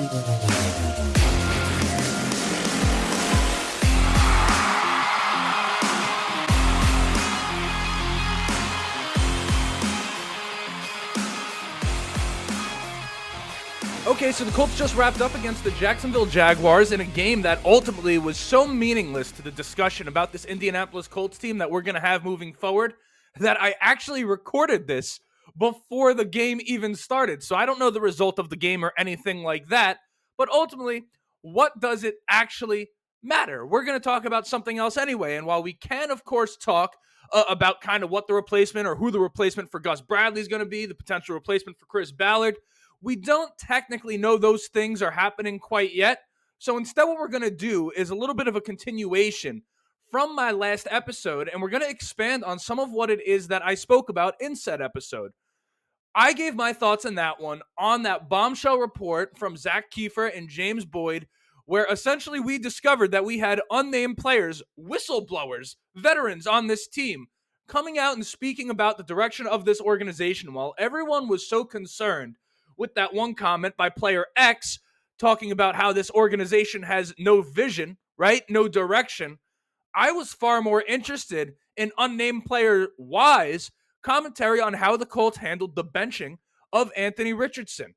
Okay, so the Colts just wrapped up against the Jacksonville Jaguars in a game that ultimately was so meaningless to the discussion about this Indianapolis Colts team that we're going to have moving forward that I actually recorded this before the game even started. So I don't know the result of the game or anything like that, but ultimately, what does it actually matter? We're going to talk about something else anyway, and while we can, of course, talk about kind of what the replacement or who the replacement for Gus Bradley is going to be, the potential replacement for Chris Ballard, we don't technically know those things are happening quite yet. So instead, what we're going to do is a little bit of a continuation from my last episode, and we're going to expand on some of what it is that I spoke about in said episode. I gave my thoughts on that one on that bombshell report from Zach Kiefer and James Boyd, where essentially we discovered that we had unnamed players, whistleblowers, veterans on this team, coming out and speaking about the direction of this organization while everyone was so concerned with that one comment by player X talking about how this organization has no vision, right? No direction. I was far more interested in unnamed player Y's commentary on how the Colts handled the benching of Anthony Richardson.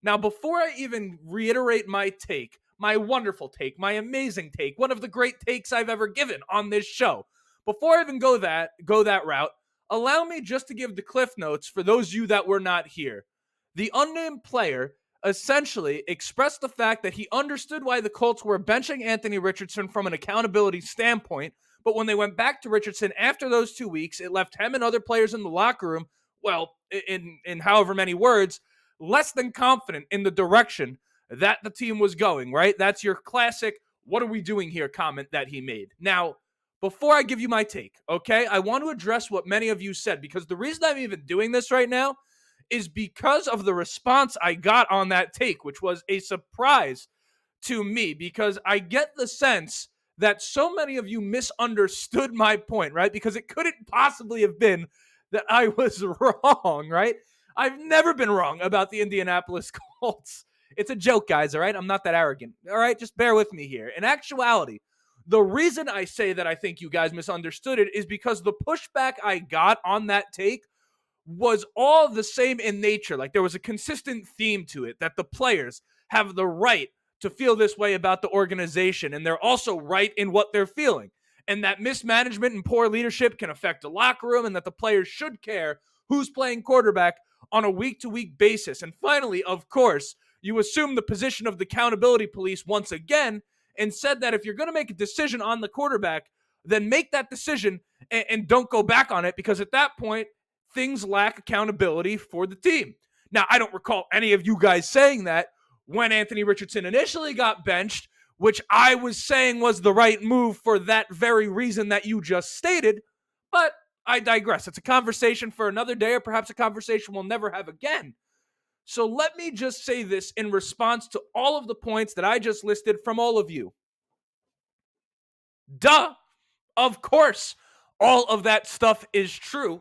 Now, before I even reiterate my take, my wonderful take, my amazing take, one of the great takes I've ever given on this show, before I even go that route, allow me just to give the cliff notes for those of you that were not here. The unnamed player essentially expressed the fact that he understood why the Colts were benching Anthony Richardson from an accountability standpoint, but when they went back to Richardson after those 2 weeks, it left him and other players in the locker room, well, in however many words, less than confident in the direction that the team was going, right? That's your classic, what are we doing here comment that he made. Now, before I give you my take, okay, I want to address what many of you said, because the reason I'm even doing this right now is because of the response I got on that take, which was a surprise to me, because I get the sense that so many of you misunderstood my point, right? Because it couldn't possibly have been that I was wrong, right? I've never been wrong about the Indianapolis Colts. It's a joke, guys, all right? I'm not that arrogant, all right? Just bear with me here. In actuality, the reason I say that I think you guys misunderstood it is because the pushback I got on that take was all the same in nature. Like, there was a consistent theme to it, that the players have the right to feel this way about the organization, and they're also right in what they're feeling, and that mismanagement and poor leadership can affect the locker room, and that the players should care who's playing quarterback on a week-to-week basis. And finally, of course, you assume the position of the accountability police once again and said that if you're going to make a decision on the quarterback, then make that decision and don't go back on it, because at that point, things lack accountability for the team. Now, I don't recall any of you guys saying that when Anthony Richardson initially got benched, which I was saying was the right move for that very reason that you just stated, but I digress. It's a conversation for another day, or perhaps a conversation we'll never have again. So let me just say this in response to all of the points that I just listed from all of you. Duh! Of course, all of that stuff is true.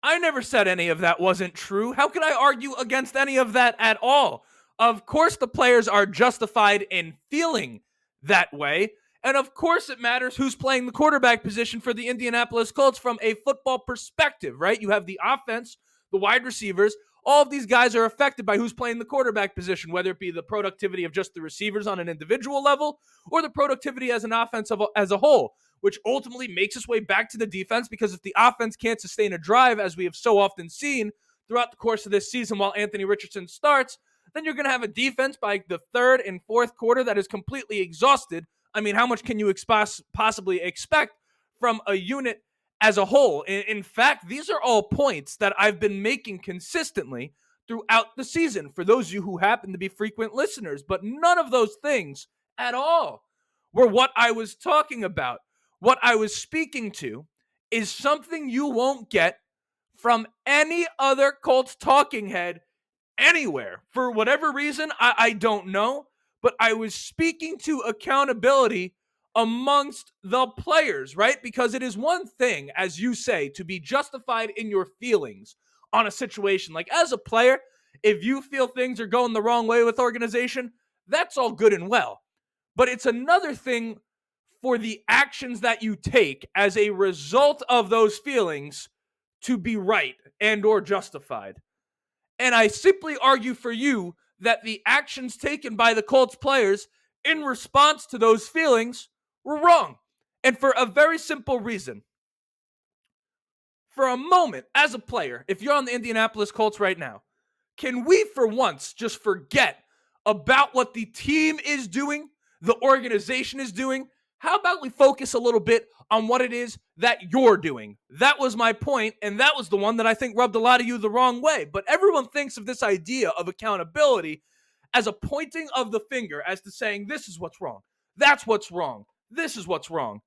I never said any of that wasn't true. How could I argue against any of that at all? Of course, the players are justified in feeling that way. And of course, it matters who's playing the quarterback position for the Indianapolis Colts from a football perspective, right? You have the offense, the wide receivers. All of these guys are affected by who's playing the quarterback position, whether it be the productivity of just the receivers on an individual level or the productivity as an offense as a whole, which ultimately makes its way back to the defense, because if the offense can't sustain a drive, as we have so often seen throughout the course of this season while Anthony Richardson starts, then you're going to have a defense by the third and fourth quarter that is completely exhausted. I mean, how much can you possibly expect from a unit as a whole? In fact, these are all points that I've been making consistently throughout the season for those of you who happen to be frequent listeners, but none of those things at all were what I was talking about. What I was speaking to is something you won't get from any other Colts talking head anywhere. For whatever reason, I don't know, but I was speaking to accountability amongst the players, right? Because it is one thing, as you say, to be justified in your feelings on a situation. Like, as a player, if you feel things are going the wrong way with organization, That's all good and well. But it's another thing for the actions that you take as a result of those feelings to be right and or justified. And I simply argue for you that the actions taken by the Colts players in response to those feelings were wrong. And for a very simple reason. For a moment, as a player, if you're on the Indianapolis Colts right now, can we for once just forget about what the team is doing, the organization is doing? How about we focus a little bit on what it is that you're doing? That was my point, and that was the one that I think rubbed a lot of you the wrong way. But everyone thinks of this idea of accountability as a pointing of the finger, as to saying, this is what's wrong, that's what's wrong, this is what's wrong.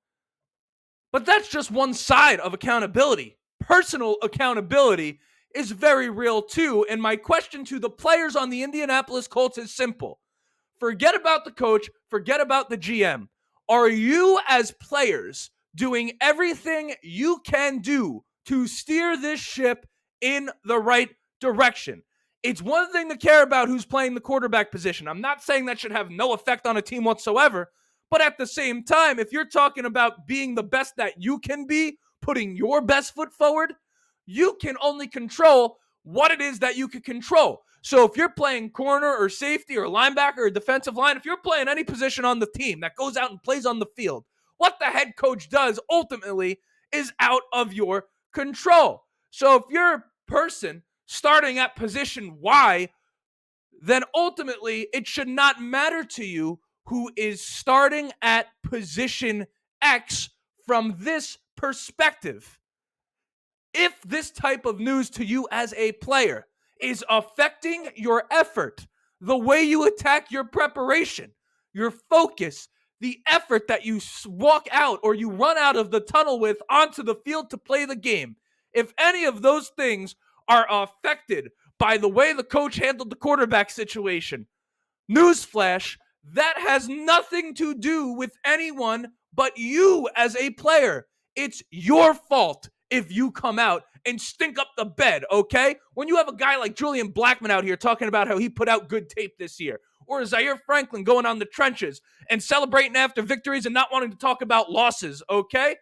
But that's just one side of accountability. Personal accountability is very real too. And my question to the players on the Indianapolis Colts is simple. Forget about the coach, forget about the GM. Are you, as players, doing everything you can do to steer this ship in the right direction? It's one thing to care about who's playing the quarterback position. I'm not saying that should have no effect on a team whatsoever. But at the same time, if you're talking about being the best that you can be, putting your best foot forward, you can only control what it is that you can control. So if you're playing corner or safety or linebacker or defensive line, if you're playing any position on the team that goes out and plays on the field, what the head coach does ultimately is out of your control. So if you're a person starting at position Y, then ultimately it should not matter to you who is starting at position X from this perspective. If this type of news to you as a player is affecting your effort, the way you attack your preparation, your focus, the effort that you walk out or you run out of the tunnel with onto the field to play the game, if any of those things are affected by the way the coach handled the quarterback situation, newsflash, that has nothing to do with anyone but you as a player. It's your fault if you come out and stink up the bed, okay? When you have a guy like Julian Blackmon out here talking about how he put out good tape this year, or Zaire Franklin going on the trenches and celebrating after victories and not wanting to talk about losses, okay?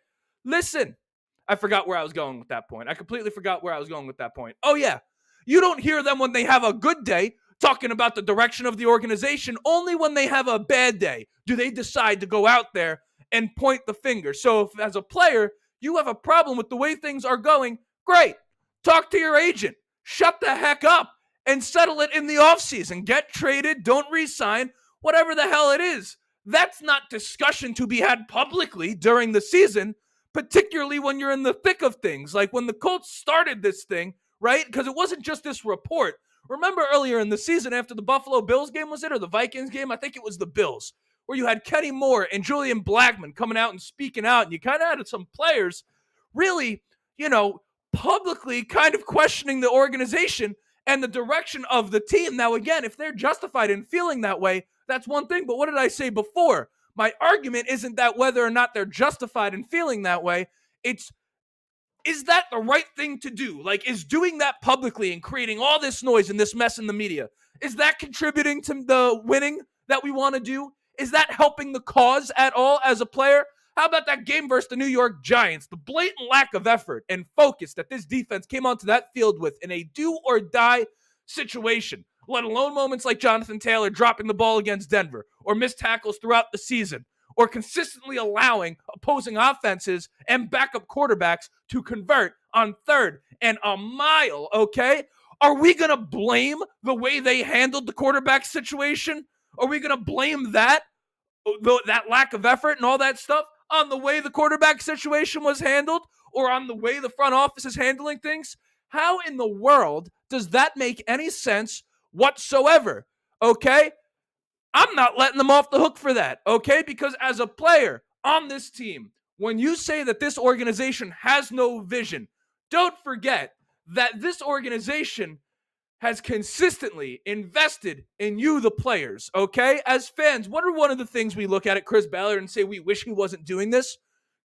Listen, I forgot where I was going with that point. I completely forgot where I was going with that point. Oh, yeah. You don't hear them when they have a good day talking about the direction of the organization. Only when they have a bad day do they decide to go out there and point the finger. So if as a player, you have a problem with the way things are going, great. Talk to your agent. Shut the heck up and settle it in the offseason. Get traded, don't re-sign, whatever the hell it is. That's not discussion to be had publicly during the season, particularly when you're in the thick of things. Like when the Colts started this thing, right? Because it wasn't just this report. Remember earlier in the season after the Buffalo Bills game, was it, or the Vikings game? I think it was the Bills, where you had Kenny Moore and Julian Blackmon coming out and speaking out, and you kind of had some players really, publicly kind of questioning the organization and the direction of the team. Now, again, if they're justified in feeling that way, that's one thing. But what did I say before? My argument isn't that whether or not they're justified in feeling that way. It's, is that the right thing to do? Like, is doing that publicly and creating all this noise and this mess in the media, is that contributing to the winning that we want to do? Is that helping the cause at all as a player? How about that game versus the New York Giants? The blatant lack of effort and focus that this defense came onto that field with in a do-or-die situation, let alone moments like Jonathan Taylor dropping the ball against Denver or missed tackles throughout the season, or consistently allowing opposing offenses and backup quarterbacks to convert on 3rd and a mile, okay? Are we going to blame the way they handled the quarterback situation? Are we going to blame that lack of effort and all that stuff on the way the quarterback situation was handled, or on the way the front office is handling things? How in the world does that make any sense whatsoever, okay? I'm not letting them off the hook for that, okay? Because as a player on this team, when you say that this organization has no vision, don't forget that this organization has consistently invested in you, the players, okay? As fans, what are one of the things we look at Chris Ballard and say we wish he wasn't doing this?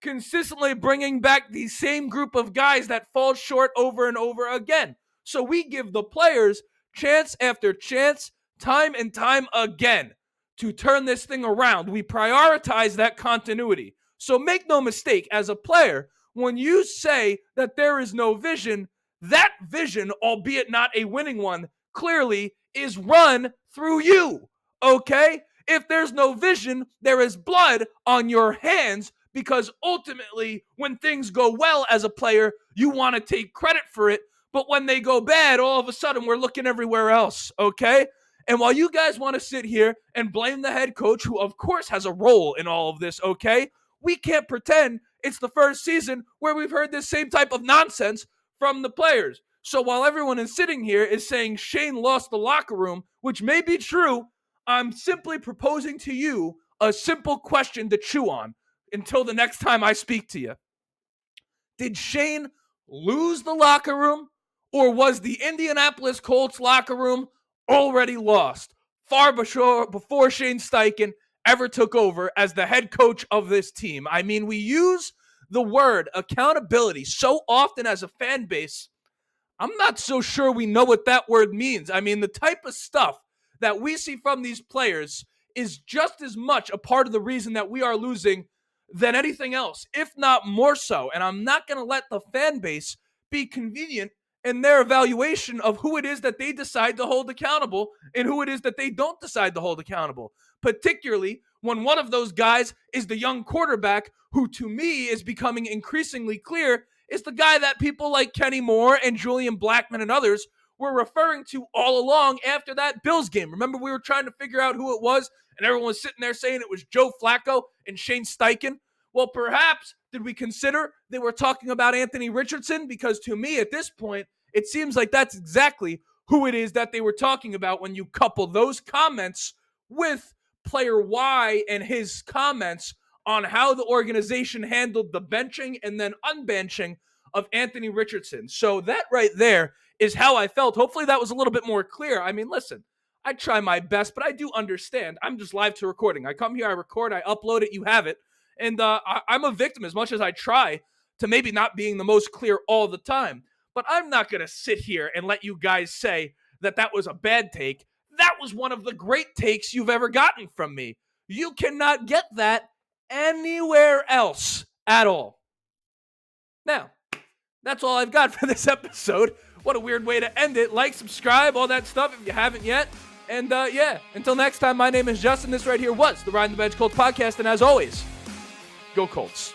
Consistently bringing back the same group of guys that fall short over and over again. So we give the players chance after chance, time and time again, to turn this thing around. We prioritize that continuity. So make no mistake, as a player, when you say that there is no vision, that vision, albeit not a winning one, clearly is run through you. Okay? If there's no vision, there is blood on your hands, because ultimately, when things go well as a player, you want to take credit for it. But when they go bad, all of a sudden we're looking everywhere else. Okay? And while you guys want to sit here and blame the head coach, who of course has a role in all of this, okay, we can't pretend it's the first season where we've heard this same type of nonsense from the players. So while everyone is sitting here is saying Shane lost the locker room, which may be true, I'm simply proposing to you a simple question to chew on until the next time I speak to you. Did Shane lose the locker room, or was the Indianapolis Colts locker room already lost far before Shane Steichen ever took over as the head coach of this team? I mean, we use the word accountability so often as a fan base, I'm not so sure we know what that word means. I mean, the type of stuff that we see from these players is just as much a part of the reason that we are losing than anything else, if not more so. And I'm not going to let the fan base be convenient in their evaluation of who it is that they decide to hold accountable and who it is that they don't decide to hold accountable, particularly when one of those guys is the young quarterback who, to me, is becoming increasingly clear is the guy that people like Kenny Moore and Julian Blackmon and others were referring to all along after that Bills game. Remember, we were trying to figure out who it was, and everyone was sitting there saying it was Joe Flacco and Shane Steichen. Well, perhaps did we consider they were talking about Anthony Richardson? Because to me, at this point, it seems like that's exactly who it is that they were talking about when you couple those comments with player Y and his comments on how the organization handled the benching and then unbenching of Anthony Richardson. So that right there is how I felt. Hopefully that was a little bit more clear. I mean, listen, I try my best, but I do understand. I'm just live to recording. I come here, I record, I upload it, you have it. And I'm a victim as much as I try to maybe not being the most clear all the time. But I'm not going to sit here and let you guys say that that was a bad take. That was one of the great takes you've ever gotten from me. You cannot get that anywhere else at all. Now, that's all I've got for this episode. What a weird way to end it. Like, subscribe, all that stuff if you haven't yet. And yeah, until next time, my name is Justin. This right here was the Riding the Bench Colts podcast. And as always, go Colts.